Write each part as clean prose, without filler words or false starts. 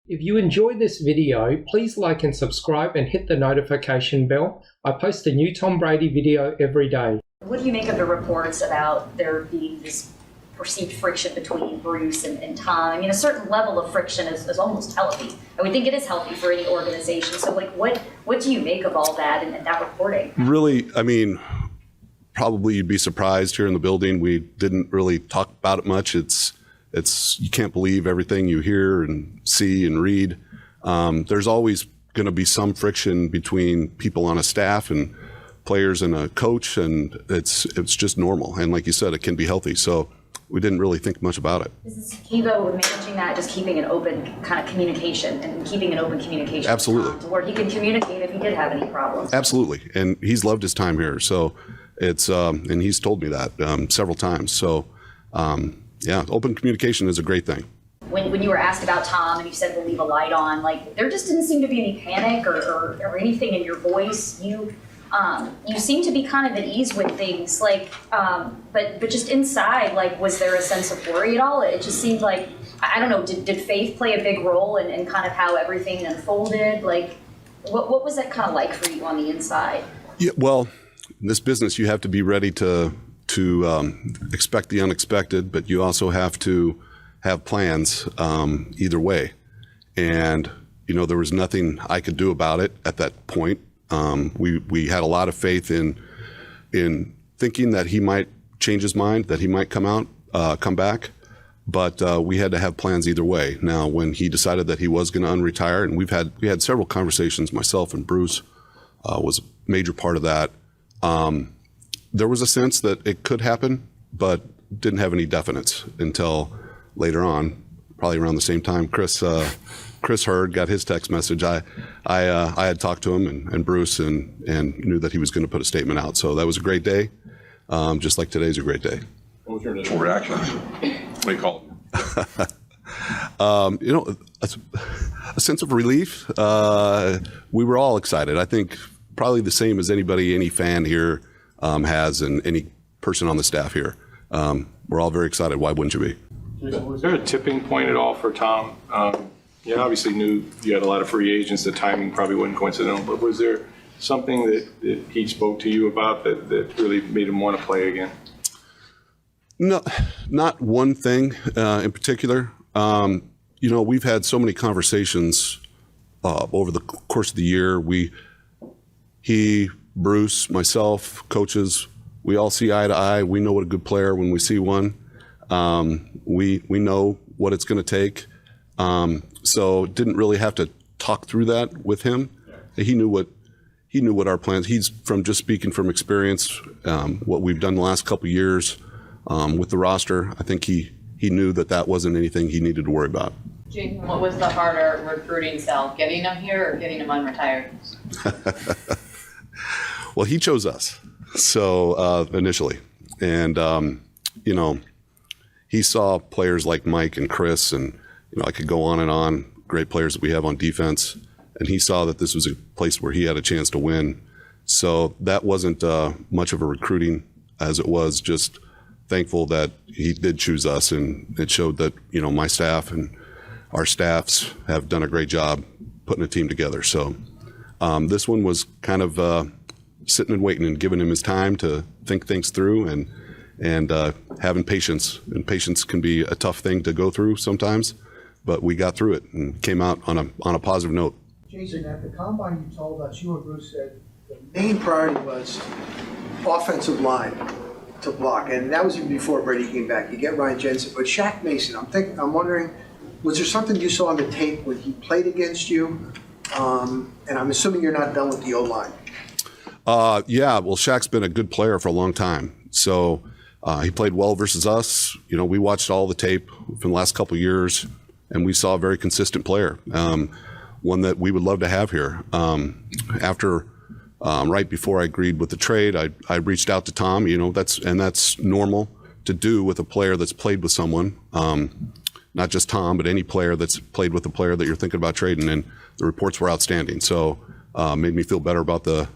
If you enjoyed this video, please like and subscribe and hit the notification bell. I post a new Tom Brady video every day. What do you make of the reports about there being this perceived friction between Bruce and Tom? I mean, a certain level of friction is almost healthy. I would think it is healthy for any organization. So, like, what do you make of all that and that reporting? Really, I mean, probably you'd be surprised here in the building. We didn't really talk about it much. It's you can't believe everything you hear and see and read. There's always going to be some friction between people on a staff and players and a coach, and it's just normal. And like you said, it can be healthy. So we didn't really think much about it. Is this key, though, with managing that, just keeping an open kind of communication and keeping an open communication? Absolutely. To where he can communicate if he did have any problems. Absolutely. And he's loved his time here. So it's, and he's told me that several times. So yeah, open communication is a great thing. When you were asked about Tom and you said we'll leave a light on, like, there just didn't seem to be any panic or anything in your voice. You seem to be kind of at ease with things, like, but just inside, like, was there a sense of worry at all? It just seemed like, I don't know, did faith play a big role in kind of how everything unfolded? Like, what was that kind of like for you on the inside? Yeah, well, in this business, you have to be ready to expect the unexpected, but you also have to have plans either way. And, you know, there was nothing I could do about it at that point. We had a lot of faith in thinking that he might change his mind, that he might come back, but we had to have plans either way. Now, when he decided that he was going to unretire, and we had several conversations, myself and Bruce was a major part of that. There was a sense that it could happen, but didn't have any definites until later on, probably around the same time Chris heard, got his text message. I had talked to him and Bruce and knew that he was going to put a statement out. So that was a great day, just like today's a great day. What was your initial reaction when he called? You know, a sense of relief. We were all excited. I think probably the same as any fan here has, and any person on the staff here. We're all very excited. Why wouldn't you be? Was there a tipping point at all for Tom? You obviously knew you had a lot of free agents. The timing probably wasn't coincidental, but was there something that he spoke to you about that really made him want to play again? No, not one thing in particular. You know, we've had so many conversations over the course of the year. He, Bruce, myself, coaches, we all see eye to eye. We know what a good player when we see one. We know what it's going to take. So didn't really have to talk through that with him. He knew what our plans. He's just speaking from experience. What we've done the last couple of years with the roster. I think he knew that wasn't anything he needed to worry about. Jason, what was the harder recruiting sell, getting him here or getting him unretired? Well, he chose us. So initially, and you know, he saw players like Mike and Chris, and you know, I could go on and on, great players that we have on defense, and he saw that this was a place where he had a chance to win. So that wasn't much of a recruiting as it was just thankful that he did choose us, and it showed that, you know, my staff and our staffs have done a great job putting a team together. So this one was kind of sitting and waiting and giving him his time to think things through, and having patience. And patience can be a tough thing to go through sometimes, but we got through it and came out on a positive note. Jason, at the combine you told us, you and Bruce said the main priority was offensive line to block, and that was even before Brady came back. You get Ryan Jensen, but Shaq Mason, I'm wondering, was there something you saw on the tape when he played against you? And I'm assuming you're not done with the O-line. Yeah, well, Shaq's been a good player for a long time. So he played well versus us. You know, we watched all the tape from the last couple of years, and we saw a very consistent player, one that we would love to have here. Right before I agreed with the trade, I reached out to Tom. You know, that's normal to do with a player that's played with someone, not just Tom, but any player that's played with a player that you're thinking about trading. And the reports were outstanding. So made me feel better about the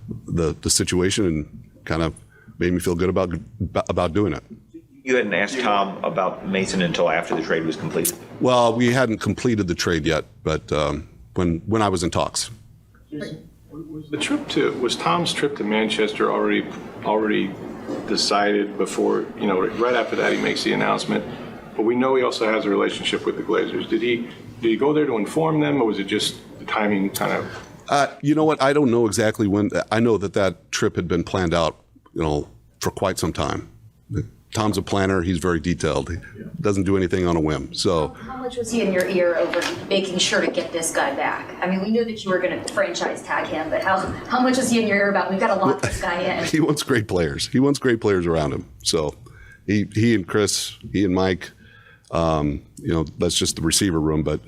situation, and kind of made me feel good about doing it. You You hadn't asked Tom about Mason until after the trade was completed. Well, we hadn't completed the trade yet, but when I was in talks. Was Tom's trip to Manchester already decided before, right after that he makes the announcement? But we know he also has a relationship with the Glazers. Did he go there to inform them, or was it just the timing kind of? You know what? I don't know exactly when. I know that trip had been planned out, for quite some time. Tom's a planner. He's very detailed. He doesn't do anything on a whim. So, How much was he in your ear over making sure to get this guy back? I mean, we knew that you were going to franchise tag him, but how much was he in your ear about, we've got to lock this guy in? he wants great players. He wants great players around him. So he and Chris, he and Mike, that's just the receiver room. But,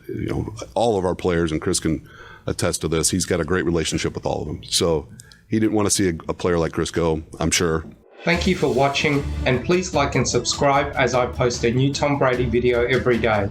all of our players, and Chris can attest to this, he's got a great relationship with all of them. So he didn't want to see a player like Chris go, I'm sure. Thank you for watching, and please like and subscribe as I post a new Tom Brady video every day.